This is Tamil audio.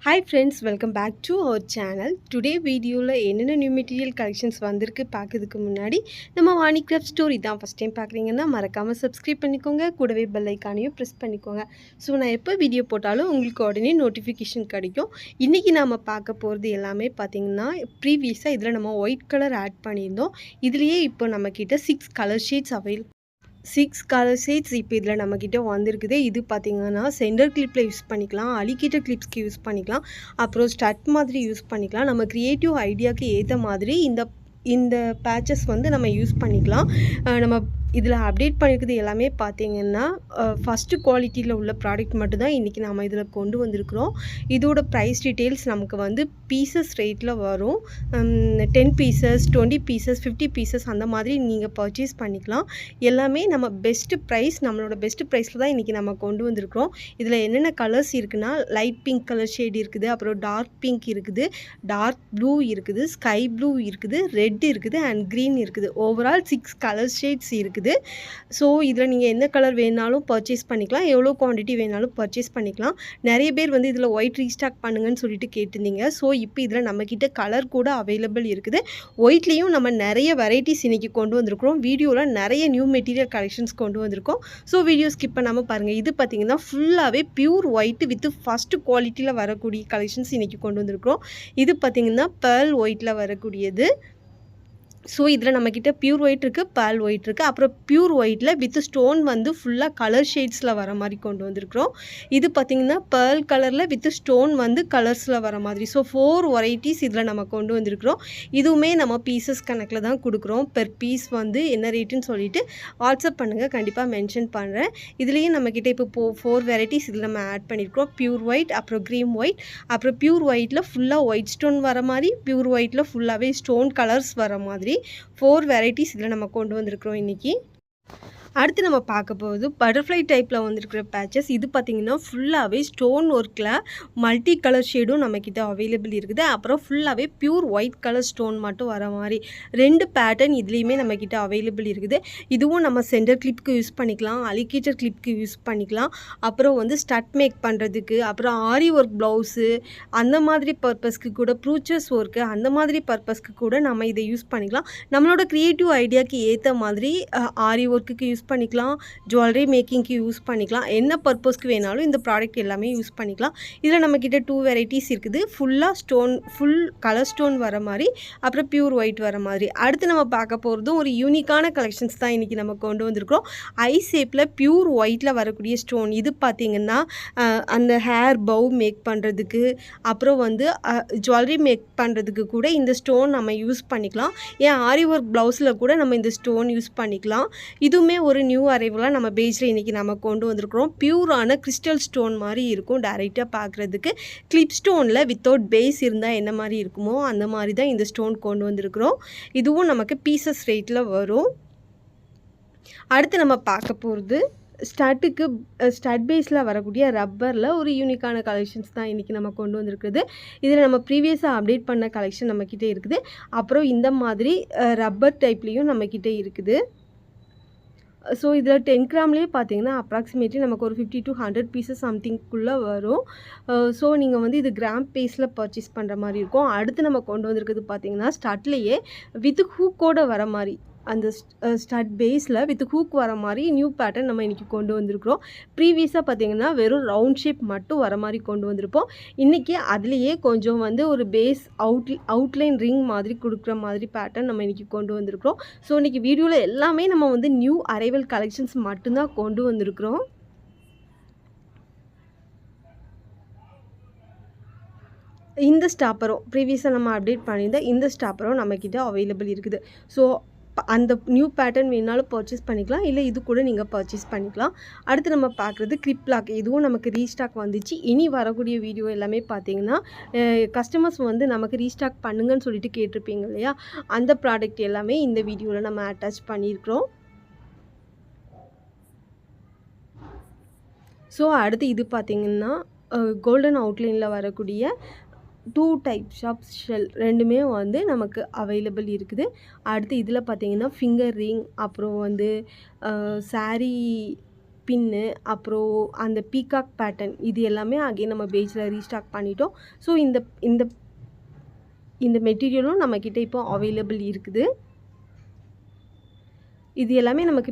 Hi friends, welcome back to our channel. Today வீடியோவில் என்னென்ன நியூ மெட்டீரியல் கலெக்ஷன்ஸ் வந்திருக்கு பார்க்கறதுக்கு முன்னாடி நம்ம வாணி கிராஃப்ட் ஸ்டோர் இதான் ஃபஸ்ட் டைம் பார்க்குறீங்கன்னா மறக்காமல் சப்ஸ்கிரைப் பண்ணிக்கோங்க, கூடவே பெல் ஐக்கானையும் ப்ரெஸ் பண்ணிக்கோங்க. ஸோ நான் எப்போ வீடியோ போட்டாலும் உங்களுக்கு உடனே நோட்டிஃபிகேஷன் கிடைக்கும். இன்றைக்கி நாம் பார்க்க போகிறது எல்லாமே பார்த்திங்கன்னா ப்ரீவியஸாக இதில் நம்ம ஒயிட் கலர் ஆட் பண்ணியிருந்தோம். இதுலேயே இப்போ நம்மக்கிட்ட 6 colour shades available. 6 colour shades இப்போ இதில் நம்மக்கிட்ட வந்திருக்குது. இது பார்த்திங்கன்னா சென்டர் கிளிப்பில் யூஸ் பண்ணிக்கலாம், அலிகேட்டர் கிளிப்ஸ்க்கு யூஸ் பண்ணிக்கலாம், அப்புறம் ஸ்டட் மாதிரி யூஸ் பண்ணிக்கலாம். நம்ம க்ரியேட்டிவ் ஐடியாவுக்கு ஏற்ற மாதிரி இந்த பேட்சஸ் வந்து நம்ம யூஸ் பண்ணிக்கலாம். நம்ம இதில் அப்டேட் பண்ணியிருக்குது எல்லாமே பார்த்திங்கன்னா ஃபஸ்ட்டு குவாலிட்டியில் உள்ள ப்ராடக்ட் மட்டும்தான் இன்றைக்கி நம்ம இதில் கொண்டு வந்திருக்கிறோம். இதோட ப்ரைஸ் டீட்டெயில்ஸ் நமக்கு வந்து பீசஸ் ரேட்டில் வரும். 10 பீசஸ், 20 பீசஸ், 50 பீசஸ் அந்த மாதிரி நீங்கள் பர்ச்சேஸ் பண்ணிக்கலாம். எல்லாமே நம்ம நம்மளோட பெஸ்ட்டு ப்ரைஸில் தான் இன்றைக்கி நம்ம கொண்டு வந்திருக்கிறோம். இதில் என்னென்ன கலர்ஸ் இருக்குன்னா லைட் பிங்க் கலர் ஷேட் இருக்குது, அப்புறம் டார்க் பிங்க் இருக்குது, டார்க் ப்ளூ இருக்குது, ஸ்கை ப்ளூ இருக்குது, ரெட் இருக்குது அண்ட் க்ரீன் இருக்குது. ஓவரால் 6 கலர் ஷேட்ஸ் இருக்குது. ஸோ இதில் நீங்கள் எந்த கலர் வேணாலும் பர்ச்சேஸ் பண்ணிக்கலாம், எவ்வளோ குவான்டிட்டி வேணாலும் பர்ச்சேஸ் பண்ணிக்கலாம். நிறைய பேர் வந்து இதில் ஒயிட் ரீஸ்டாக் பண்ணுங்கன்னு சொல்லிட்டு கேட்டிருந்தீங்க. ஸோ இப்போ இதில் நம்மக்கிட்ட கலர் கூட அவைலபிள் இருக்குது. ஒயிட்லேயும் நம்ம நிறைய வெரைட்டிஸ் இன்றைக்கி கொண்டு வந்திருக்கிறோம். வீடியோவில் நிறைய நியூ மெட்டீரியல் கலெக்ஷன்ஸ் கொண்டு வந்திருக்கோம். ஸோ வீடியோ ஸ்கிப் பண்ணாமல் பாருங்கள். இது பார்த்திங்கன்னா ஃபுல்லாகவே பியூர் ஒயிட் வித் ஃபஸ்ட்டு குவாலிட்டியில் வரக்கூடிய கலெக்ஷன்ஸ் இன்றைக்கி கொண்டு வந்திருக்கிறோம். இது பார்த்திங்கன்னா பேர்ல் ஒயிட்டில் வரக்கூடியது. ஸோ இதில் நம்மக்கிட்ட பியூர் ஒயிட் இருக்குது, பேர்ல் ஒயிட் இருக்குது, அப்புறம் பியூர் ஒயிட்டில் வித் ஸ்டோன் வந்து ஃபுல்லாக கலர் ஷேட்ஸில் வர மாதிரி கொண்டு வந்திருக்கிறோம். இது பார்த்திங்கன்னா பேர்ல் கலரில் வித் ஸ்டோன் வந்து கலர்ஸில் வர மாதிரி. ஸோ 4 வெரைட்டிஸ் இதில் நம்ம கொண்டு வந்திருக்கிறோம். இதுவுமே நம்ம பீசஸ் கணக்கில் தான் கொடுக்குறோம். பெர் பீஸ் வந்து என்ன ரேட்டுன்னு சொல்லிவிட்டு வாட்ஸ்அப் பண்ணுங்கள், கண்டிப்பாக மென்ஷன் பண்ணுறேன். இதுலேயே நம்மக்கிட்ட இப்போ 4 வெரைட்டிஸ் இதில் நம்ம ஆட் பண்ணியிருக்கிறோம். பியூர் ஒயிட், அப்புறம் க்ரீம் ஒயிட், அப்புறம் பியூர் ஒயிட்டில் ஃபுல்லாக ஒயிட் ஸ்டோன் வர மாதிரி, பியூர் ஒயிட்டில் ஃபுல்லாகவே ஸ்டோன் கலர்ஸ் வர மாதிரி 4 வெரைட்டிஸ் இதில் நம்ம கொண்டு வந்திருக்கிறோம் இன்றைக்கி. அடுத்து நம்ம பார்க்க போகுது பட்டர்ஃப்ளை டைப்பில் வந்திருக்கிற பேட்சஸ். இது பார்த்திங்கன்னா ஃபுல்லாகவே ஸ்டோன் ஒர்க்கில் மல்டி கலர் ஷேடும் நம்மக்கிட்ட அவைலபிள் இருக்குது. அப்புறம் ஃபுல்லாகவே பியூர் ஒயிட் கலர் ஸ்டோன் மட்டும் வர மாதிரி 2 பேட்டர்ன் இதுலேயுமே நம்மக்கிட்ட அவைலபிள் இருக்குது. இதுவும் நம்ம சென்டர் கிளிப்க்கு யூஸ் பண்ணிக்கலாம், அலிகேட்டர் கிளிப்க்கு யூஸ் பண்ணிக்கலாம், அப்புறம் வந்து ஸ்டட் மேக் பண்ணுறதுக்கு, அப்புறம் ஆரி ஒர்க் ப்ளவுஸு அந்த மாதிரி பர்பஸ்க்கு கூட, ப்ரூச்சர்ஸ் ஒர்க்கு அந்த மாதிரி பர்பஸ்க்கு கூட நம்ம இதை யூஸ் பண்ணிக்கலாம். நம்மளோட க்ரியேட்டிவ் ஐடியாவுக்கு ஏற்ற மாதிரி ஆரி ஒர்க்குக்கு யூஸ் பண்ணிக்கலாம், ஜுவல்லரி மேக்கிங்க்கு யூஸ் பண்ணிக்கலாம், என்ன பர்பஸ்க்கு வேணாலும் இந்த ப்ராடக்ட் எல்லாமே யூஸ் பண்ணிக்கலாம். இதில் நம்மக்கிட்ட 2 வெரைட்டிஸ் இருக்குது. ஃபுல் கலர் ஸ்டோன் வர மாதிரி, அப்புறம் பியூர் ஒயிட் வர மாதிரி. அடுத்து நம்ம பார்க்க போகிறதும் ஒரு யூனிக்கான கலெக்ஷன்ஸ் தான் இன்றைக்கி நம்ம கொண்டு வந்திருக்கிறோம். ஐ ஷேப்பில் பியூர் ஒயிட்டில் வரக்கூடிய ஸ்டோன். இது பார்த்திங்கன்னா அந்த ஹேர் பவ் மேக் பண்ணுறதுக்கு, அப்புறம் வந்து ஜுவல்லரி மேக் பண்ணுறதுக்கு கூட இந்த ஸ்டோன் நம்ம யூஸ் பண்ணிக்கலாம். ஏன் ஆரி ஒர்க் ப்ளவுஸில் கூட நம்ம இந்த ஸ்டோன் யூஸ் பண்ணிக்கலாம். இதுவுமே ஒரு நியூ அரைவலாக நம்ம பேஜில் இன்றைக்கி நம்ம கொண்டு வந்திருக்கிறோம். பியூரான கிறிஸ்டல் ஸ்டோன் மாதிரி இருக்கும் டைரெக்டாக பார்க்குறதுக்கு. கிளிப் ஸ்டோனில் வித்தவுட் பேஸ் இருந்தால் என்ன மாதிரி இருக்குமோ அந்த மாதிரி தான் இந்த ஸ்டோன் கொண்டு வந்திருக்கிறோம். இதுவும் நமக்கு பீசஸ் ரேட்டில் வரும். அடுத்து நம்ம பார்க்க போகிறது ஸ்டட் பேஸில் வரக்கூடிய ரப்பரில் ஒரு யூனிக்கான கலெக்ஷன்ஸ் தான் இன்றைக்கி நம்ம கொண்டு வந்திருக்குது. இதில் நம்ம ப்ரீவியஸாக அப்டேட் பண்ண கலெக்ஷன் நம்மக்கிட்ட இருக்குது. அப்புறம் இந்த மாதிரி ரப்பர் டைப்லேயும் நம்மக்கிட்ட இருக்குது. ஸோ இதில் 10 கிராம்லேயே பார்த்தீங்கன்னா அப்ராக்சிமேட்லி நமக்கு ஒரு 50 to 100 பீசஸ் சம்திங்குள்ளே வரும். ஸோ நீங்கள் வந்து இது கிராம் பேஸில் பர்ச்சேஸ் பண்ணுற மாதிரி இருக்கும். அடுத்து நம்ம கொண்டு வந்திருக்கிறது பார்த்தீங்கன்னா ஸ்டட்லேயே வித் ஹூக்கோடு வர மாதிரி, அந்த ஸ்டட் பேஸில் வித் ஹூக் வர மாதிரி நியூ பேட்டர்ன் நம்ம இன்றைக்கி கொண்டு வந்திருக்கிறோம். ப்ரீவியஸாக பார்த்திங்கன்னா வெறும் ரவுண்ட் ஷேப் மட்டும் வர மாதிரி கொண்டு வந்திருப்போம். இன்றைக்கி அதுலேயே கொஞ்சம் வந்து ஒரு பேஸ் அவுட்லைன் ரிங் மாதிரி கொடுக்குற மாதிரி பேட்டர்ன் நம்ம இன்றைக்கி கொண்டு வந்திருக்கிறோம். ஸோ இன்றைக்கி வீடியோவில் எல்லாமே நம்ம வந்து நியூ அரைவல் கலெக்ஷன்ஸ் மட்டும்தான் கொண்டு வந்திருக்கிறோம். இந்த ஸ்டாப்பரும் ப்ரீவியஸாக நம்ம அப்டேட் பண்ணியிருந்த இந்த ஸ்டாப்பரும் நம்மக்கிட்ட அவைலபிள் இருக்குது. ஸோ அந்த நியூ பேட்டர்ன் வேணாலும் பர்ச்சேஸ் பண்ணிக்கலாம், இல்லை இது கூட நீங்கள் பர்ச்சேஸ் பண்ணிக்கலாம். அடுத்து நம்ம பார்க்குறது கிளிப் லாக். இதுவும் நமக்கு ரீஸ்டாக் வந்துச்சு. இனி வரக்கூடிய வீடியோ எல்லாமே பார்த்தீங்கன்னா கஸ்டமர்ஸ் வந்து நமக்கு ரீஸ்டாக் பண்ணுங்கன்னு சொல்லிட்டு கேட்டிருப்பீங்க இல்லையா, அந்த ப்ராடக்ட் எல்லாமே இந்த வீடியோவில் நம்ம அட்டாச் பண்ணியிருக்கிறோம். ஸோ அடுத்து இது பார்த்திங்கன்னா கோல்டன் அவுட்லைனில் வரக்கூடிய 2 டைப்ஸ் ஆஃப் ஷெல் ரெண்டுமே வந்து நமக்கு அவைலபிள் இருக்குது. அடுத்து இதில் பார்த்திங்கன்னா ஃபிங்கர் ரிங், அப்புறம் வந்து சாரீ பின்னு, அப்புறம் அந்த பீகாக் பேட்டர்ன் இது எல்லாமே அகைன் நம்ம பேஜில் ரீஸ்டாக் பண்ணிட்டோம். ஸோ இந்த இந்த இந்த மெட்டீரியலும் நம்மக்கிட்ட இப்போ அவைலபிள் இருக்குது. இது எல்லாமே நமக்கு